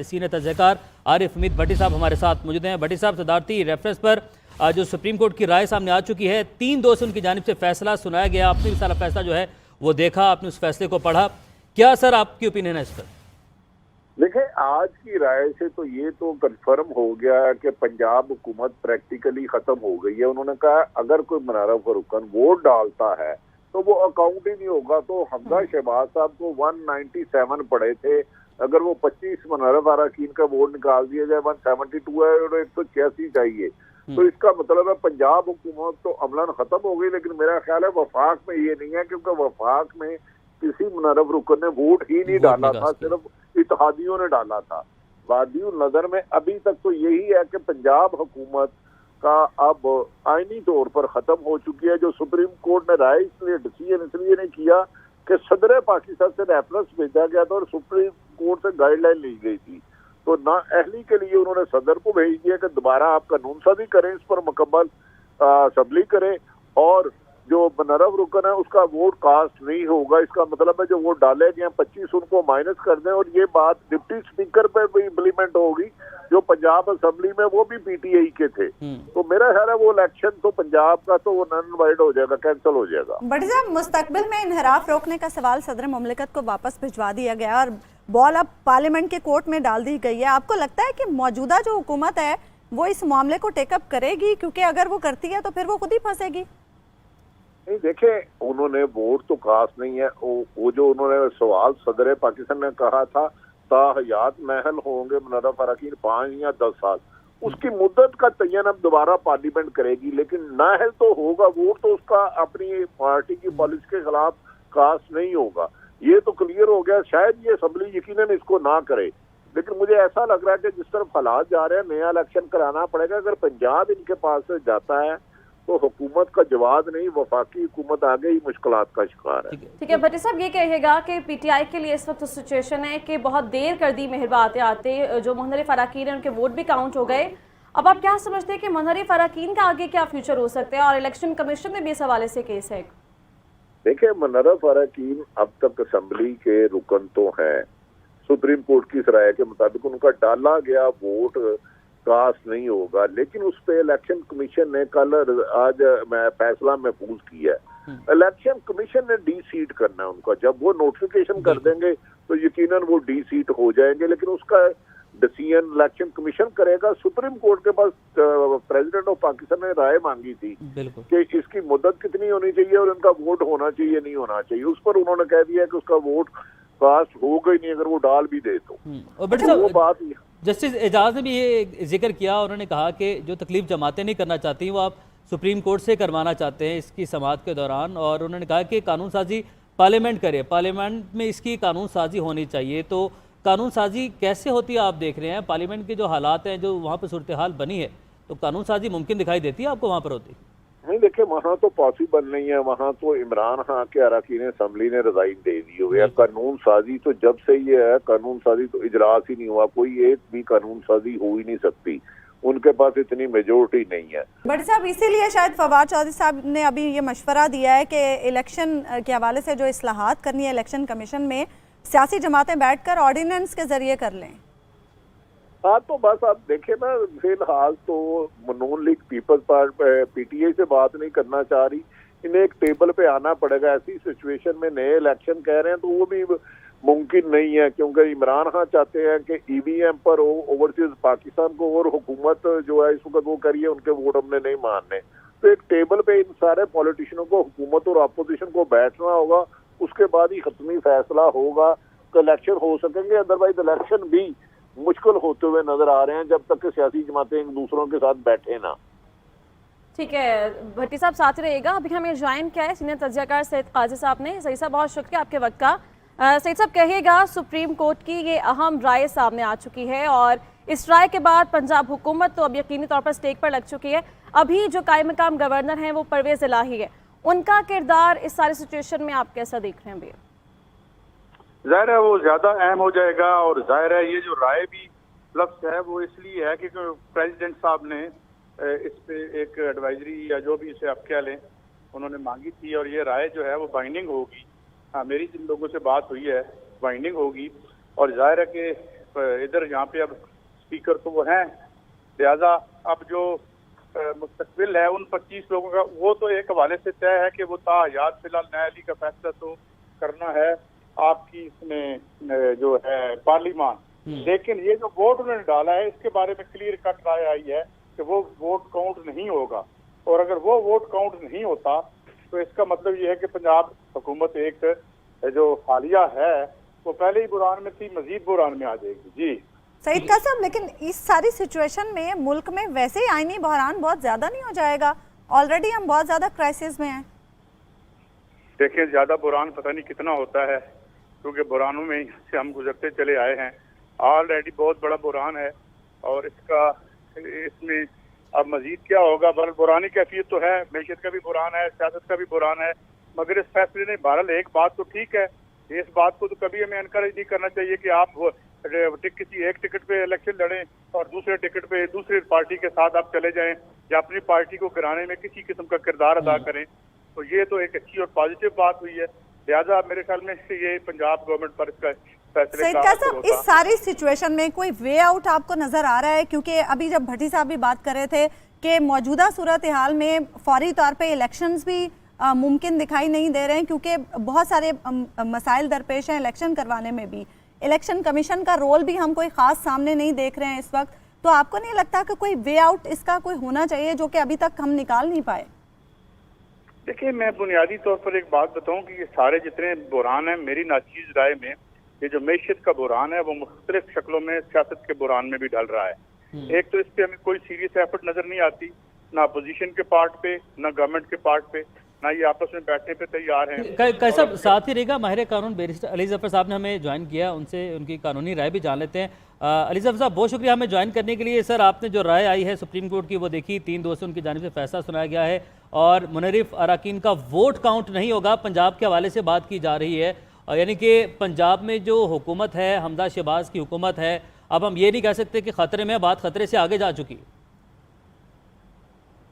Senior तजज़ियाकार Arif Hamid भट्टी साहब हमारे साथ मौजूद हैं। भट्टी साहब, सदारती रेफरेंस पर जो सुप्रीम कोर्ट की राय सामने आ चुकी है, 3 2 से उनकी जानिब से फैसला सुनाया गया। आपने भी सारा फैसला जो है वो देखा, आपने उस फैसले को पढ़ा, क्या सर आपकी ओपिनियन है इस पर? देखिए, आज की राय से तो ये तो कंफर्म हो गया कि पंजाब हुकूमत प्रैक्टिकली खत्म हो गई है। उन्होंने कहा अगर कोई मुनव्वर फर्रुख वोट डालता है तो वो अकाउंट ही नहीं होगा। तो हमजा शहबाज साहब को 197 पड़े थे, अगर वो 25 मुनव्वर अरकान का वोट निकाल दिया जाए 172 है और 186 चाहिए, तो इसका मतलब है पंजाब हुकूमत तो अमलन खत्म हो गई। लेकिन मेरा ख्याल है वफाक में ये नहीं है, क्योंकि वफाक में किसी मुनव्वर फर्रुख ने वोट ही नहीं डाला था, सिर्फ इत्तेहादियों ने डाला था। वादियुल नजर में अभी तक तो यही है कि पंजाब हुकूमत का अब आईनी तौर पर खत्म हो चुकी है। जो सुप्रीम कोर्ट ने राय इसलिए डिसीजन इसलिए नहीं किया कि सदर पाकिस्तान से रेफरेंस भेजा गया था और सुप्रीम कोर्ट से गाइडलाइन ली गई थी, तो ना अहली के लिए उन्होंने सदर को भेज दिया कि दोबारा आप कानून साजी करें, इस पर मुकम्मल असम्बली करें और जो मुनव्वर फर्रुख है उसका वोट कास्ट नहीं होगा। इसका मतलब है जो वोट डाले गए 25 उनको माइनस कर दें। और ये बात डिप्टी स्पीकर पे भी इम्प्लीमेंट होगी, जो पंजाब असेंबली में वो भी पीटीआई के थे। तो मेरा ख्याल है वो इलेक्शन तो पंजाब का तो वो नन वाइड हो जाएगा, कैंसिल हो जाएगा। बट साहब, मुस्तकबिल में इनहराफ रोकने का सवाल सदर मुमलिकत को वापस भिजवा दिया गया और बॉल अब पार्लियामेंट के कोर्ट में डाल दी गई है। आपको लगता है कि मौजूदा जो हुकूमत है वो इस मामले को टेकअप करेगी? क्योंकि अगर वो करती है तो फिर वो खुद ही फंसेगी। नहीं, देखे, उन्होंने वोट तो खास नहीं है। वो जो उन्होंने सवाल सदर पाकिस्तान ने कहा था ताहयात महल होंगे मुनव्वर अरकान 5 या 10 साल, उसकी मुद्दत का तयन अब दोबारा पार्लियामेंट करेगी। लेकिन महल तो होगा, वोट तो उसका अपनी पार्टी की पॉलिसी के खिलाफ कास्ट नहीं होगा। ये तो क्लियर हो गया। शायद ये असेंबली यकीनन इसको ना करे, लेकिन मुझे ऐसा लग रहा है कि जिस तरफ हालात जा रहे हैं नया इलेक्शन कराना पड़ेगा। अगर पंजाब इनके पास से जाता है तो हुकूमत का जवाब नहीं, वफाकी हुकूमत आगे ही मुश्किलात का शिकार है। ठीक है भट्टी साहब, ये कहिएगा कि पीटीआई के लिए इस वक्त सिचुएशन है कि बहुत देर कर दी मेहरबा आते जो मुनव्वर अरकान है उनके वोट भी काउंट हो गए। अब आप क्या समझते हैं कि मुनव्वर अरकान का आगे क्या फ्यूचर हो सकता है? और इलेक्शन कमीशन में भी इस हवाले से केस है। देखिए, मुनव्वर अरकान अब तक असेंबली के रुकन तो है। सुप्रीम कोर्ट की राय के मुताबिक उनका डाला गया वोट कास्ट नहीं होगा, लेकिन उस पे इलेक्शन कमीशन ने कल आज फैसला महफूज किया है। इलेक्शन कमीशन ने डी सीट करना है उनका। जब वो नोटिफिकेशन कर देंगे तो यकीनन वो डी सीट हो जाएंगे, लेकिन उसका डिसीजन इलेक्शन कमीशन करेगा। सुप्रीम कोर्ट के पास प्रेसिडेंट ऑफ पाकिस्तान ने राय मांगी थी कि इसकी मुद्दत कितनी होनी चाहिए और इनका वोट होना चाहिए नहीं होना चाहिए। उस पर उन्होंने कह दिया कि उसका वोट कास्ट होगा ही नहीं अगर वो डाल भी दे तो वो बात। जस्टिस एजाज ने भी ये जिक्र किया, उन्होंने कहा कि जो तकलीफ जमातें नहीं करना चाहती वो आप सुप्रीम कोर्ट से करवाना चाहते हैं इसकी समाअत के दौरान। और उन्होंने कहा कि कानून साजी पार्लियामेंट करे, पार्लियामेंट में इसकी कानून साजी होनी चाहिए। तो कानून साजी कैसे होती है आप देख रहे हैं? पार्लियामेंट के जो हालात हैं, जो वहाँ पर सूरत हाल बनी है, तो कानून साजी मुमकिन दिखाई देती है आपको वहाँ पर होती? नहीं, देखिए, वहाँ तो पॉसिबल नहीं है। वहाँ तो इमरान खान के अरकान असेंबली ने रिजाइन दे दी हुई है। कानून साजी तो जब से ये है, कानून साजी तो इजलास ही नहीं हुआ, कोई एक भी कानून साजी हो ही नहीं सकती। उनके पास इतनी मेजोरिटी नहीं है। बट साहब, इसीलिए शायद फवाद चौधरी साहब ने अभी ये मशवरा दिया है कि इलेक्शन के हवाले से जो इस्लाहात करनी है इलेक्शन कमीशन में, सियासी जमातें बैठकर ऑर्डिनेंस के जरिए कर लें। हाँ, तो बस आप देखें ना, फिलहाल तो नून लीग पीपल्स पार्टी पीटीआई से बात नहीं करना चाह रही। इन्हें एक टेबल पे आना पड़ेगा। ऐसी सिचुएशन में नए इलेक्शन कह रहे हैं तो वो भी मुमकिन नहीं है, क्योंकि इमरान खान चाहते हैं कि ईवीएम पर ओवरसीज पाकिस्तान को, और हुकूमत जो है इस वक्त वो करिए उनके वोट हमने नहीं मानने। तो एक टेबल पे इन सारे पॉलिटिशियनों को, हुकूमत और अपोजिशन को बैठना होगा, उसके बाद ही खत्मी फैसला होगा तो इलेक्शन हो सकेंगे। अदरवाइज इलेक्शन भी मुश्किल होते हुए नजर आ रहे हैं जब तक कि सियासी जमातें एक दूसरों के साथ बैठे ना। ठीक है भट्टी साहब, साथ रहिएगा। अभी हमें ज्वाइन किया है सीनियर तजज़ियाकार सैयद काजी साहब ने। सईद साहब, बहुत शुक्रिया आपके वक्त का। सईद साहब, कहिएगा, सुप्रीम कोर्ट की ये अहम राय सामने आ चुकी है और इस राय के बाद पंजाब हुकूमत तो अब यकीनी तौर पर स्टेक पर लग चुकी है। अभी जो कायम मकाम गवर्नर हैं वो परवेज इलाही है, उनका किरदार इस सारी सिचुएशन में आप कैसा देख रहे हैं भैया? जाहिर है वो ज्यादा अहम हो जाएगा। और जाहिर है ये जो राय भी लफ्ज है वो इसलिए है कि प्रेसिडेंट साहब ने इस पे एक एडवाइजरी या जो भी इसे आप कह लें उन्होंने मांगी थी, और ये राय जो है वो बाइंडिंग होगी। हाँ, मेरी जिन लोगों से बात हुई है बाइंडिंग होगी। और जाहिर है कि इधर यहाँ पे अब स्पीकर तो वो हैं, लिहाजा अब जो मुस्तकबिल है उन 25 लोगों का वो तो एक हवाले से तय है कि वो ताहयात फिलहाल नया अली का फैसला तो करना है आपकी इसमें जो है पार्लिमान। लेकिन ये जो वोट उन्होंने डाला है इसके बारे में क्लियर कट राय आई है कि वो वोट काउंट नहीं होगा, और अगर वो वोट काउंट नहीं होता तो इसका मतलब ये है कि पंजाब हुकूमत एक जो हालिया है वो पहले ही बुरान में थी, मजीद बुरान में आ जाएगी। जी सईद कासिम, लेकिन इस सारी सिचुएशन में मुल्क में वैसे ही आईनी बहरान बहुत ज्यादा नहीं हो जाएगा? ऑलरेडी हम बहुत ज्यादा क्राइसिस में हैं। देखिए, ज्यादा बुरान पता नहीं कितना होता है, क्योंकि बुरानों में से हम गुजरते चले आए हैं। ऑलरेडी बहुत बड़ा बुरान है और इसमें अब मजीद क्या होगा। बल बुरानी कैफियत तो है, मैशत का भी बुरान है, सियासत का भी बुरान है, मगर इस फैसले ने बहरहाल एक बात तो ठीक है, इस बात को तो कभी हमें एनकरेज नहीं करना चाहिए कि आप किसी एक टिकट पे इलेक्शन लड़ें और दूसरे टिकट पे दूसरी पार्टी के साथ आप चले जाएं या अपनी पार्टी को गिराने में किसी किस्म का किरदार अदा करें। तो ये तो एक अच्छी और पॉजिटिव बात हुई है। लिहाजा मेरे ख्याल में ये पंजाब गवर्नमेंट पर इसका फैसले सईद कासिम, इस सारी सिचुएशन में कोई वे आउट आपको नजर आ रहा है? क्योंकि अभी जब भट्टी साहब भी बात कर रहे थे कि मौजूदा सूरत हाल में फौरी तौर पे इलेक्शंस भी मुमकिन दिखाई नहीं दे रहे हैं, क्योंकि बहुत सारे मसाइल दरपेश हैं इलेक्शन करवाने में भी। इलेक्शन कमीशन का रोल भी हम कोई खास सामने नहीं देख रहे हैं इस वक्त। तो आपको नहीं लगता कि कोई वे आउट इसका कोई होना चाहिए जो कि अभी तक हम निकाल नहीं पाए? देखिए, मैं बुनियादी तौर पर एक बात बताऊं कि ये सारे जितने बुरान हैं, मेरी नाचीज राय में ये जो मैशियत का बुरान है वो मुख्तलिफ शक्लों में सियासत के बुरान में भी डल रहा है। एक तो इस पे हमें कोई सीरियस एफर्ट नजर नहीं आती, ना अपोजिशन के पार्ट पे, ना गवर्नमेंट के पार्ट पे, ना ये आपस में बैठने पे तैयार हैं। कैसा साथ ही रहेगा माहिर कानून बैरिस्टर अली जफर साहब ने हमें ज्वाइन किया, उनसे उनकी कानूनी राय भी जान लेते हैं। अली जफर साहब, बहुत शुक्रिया हमें ज्वाइन करने के लिए। सर, आपने जो राय आई है सुप्रीम कोर्ट की वो देखी, 3-2 से उनकी जानिब से फैसला सुनाया गया है और मुनरिफ अराकीन का वोट काउंट नहीं होगा। पंजाब के हवाले से बात की जा रही है, यानी कि पंजाब में जो हुकूमत है, हमजा शहबाज की हुकूमत है, अब हम ये नहीं कह सकते कि खतरे में, बात खतरे से आगे जा चुकी।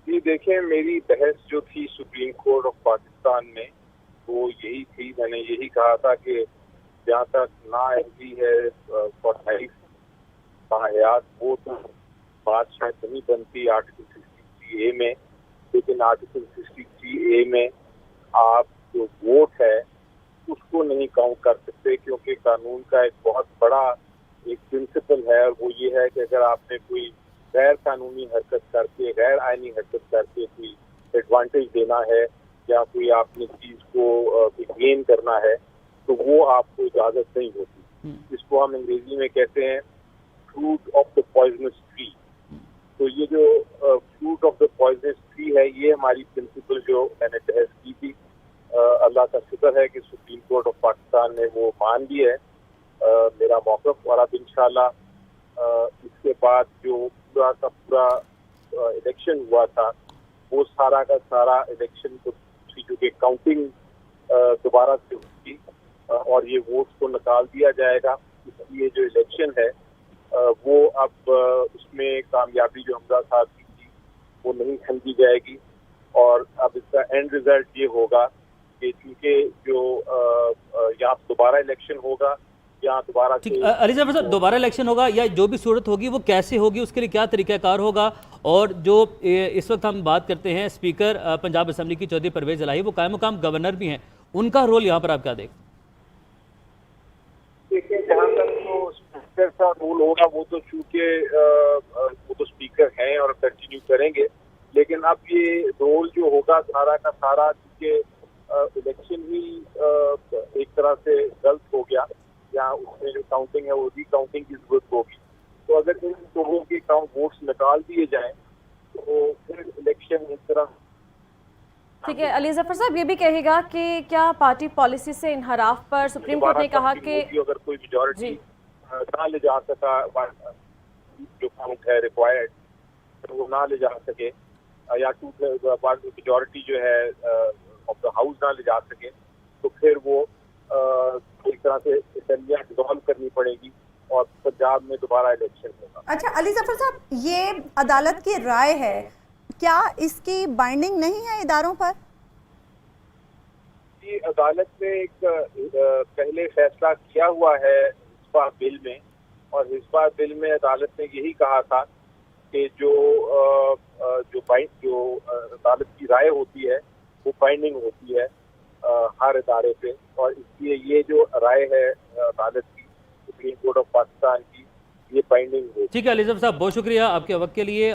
जी देखें, मेरी बहस जो थी सुप्रीम कोर्ट ऑफ पाकिस्तान में वो यही थी, मैंने यही कहा था कि जहाँ तक नाअहली है ताहयात वो तो बात शायद नहीं बनती आर्टिकल 63A में, लेकिन आर्टिकल 63A में आप जो वोट है उसको नहीं काउंट कर सकते, क्योंकि कानून का एक बहुत बड़ा एक प्रिंसिपल है, और वो ये है कि अगर आपने कोई गैर कानूनी हरकत करके, गैर आईनी हरकत करके कोई एडवांटेज देना है या कोई आपने चीज को गेन करना है तो वो आपको इजाजत नहीं होती। इसको हम अंग्रेजी में कहते हैं fruit of the poisonous tree. तो ये जो fruit of the poisonous tree है, ये हमारी प्रिंसिपल जो मैंने बहस की थी, अल्लाह का शुक्र है कि सुप्रीम कोर्ट ऑफ पाकिस्तान ने वो मान ली है मेरा मौक़िफ़। और अब इंशाल्लाह इसके बाद जो पूरा का पूरा इलेक्शन हुआ था वो सारा का सारा इलेक्शन जो कि काउंटिंग दोबारा से होगी और ये वोट्स को निकाल दिया जाएगा। इसलिए जो इलेक्शन है वो अब उसमें कामयाबी जो हमजा साहब की थी वो नहीं समझी जाएगी, और अब इसका एंड रिजल्ट ये होगा कि चूंकि जो यहाँ दोबारा इलेक्शन होगा, यहाँ दोबारा अली जफर साहब, दोबारा इलेक्शन होगा या जो भी सूरत होगी वो कैसे होगी, उसके लिए क्या तरीक़ाकार होगा? और जो इस वक्त हम बात करते हैं स्पीकर पंजाब असम्बली की चौधरी परवेज इलाही, वो कायम मुकाम गवर्नर भी हैं, उनका रोल यहाँ पर आप क्या देखते? देखिए, जहाँ तक तो स्पीकर का रोल होगा वो तो चूंकि वो तो स्पीकर हैं और कंटिन्यू करेंगे, लेकिन अब ये रोल जो होगा सारा का सारा, चूँकि इलेक्शन ही एक तरह से गलत हो गया, या उसमें जो काउंटिंग है वो रीकाउंटिंग की जरूरत होगी। तो अगर इन लोगों के वोट्स निकाल दिए जाएं तो फिर इलेक्शन इस तरह। ठीक है, अली जफर साहब ये भी कहेगा कि क्या पार्टी पॉलिसी से इनहराफ पर सुप्रीम कोर्ट ने कहा कि अगर कोई मेजॉरिटी ना ले जा सका, जो काउंट है रिक्वायर्ड तो वो ना ले जा सके, या मेजॉरिटी जो है ऑफ द हाउस ना ले जा सके, तो फिर वो एक तरह से असेंबलियां डिसॉल्व करनी पड़ेगी और पंजाब में दोबारा इलेक्शन होगा। अच्छा अली जफर साहब, ये अदालत की राय है, क्या इसकी बाइंडिंग नहीं है इदारों पर? ये अदालत ने एक पहले फैसला किया हुआ है इस बिल में, और हिस्बा बिल में अदालत ने यही कहा था कि जो अदालत की राय होती है वो बाइंडिंग होती है हर इदारे पे, और इसलिए ये जो राय है अदालत की, सुप्रीम कोर्ट ऑफ पाकिस्तान की, ये बाइंडिंग होती है। ठीक है अली ज़फ़र साहब, बहुत शुक्रिया आपके वक्त के लिए।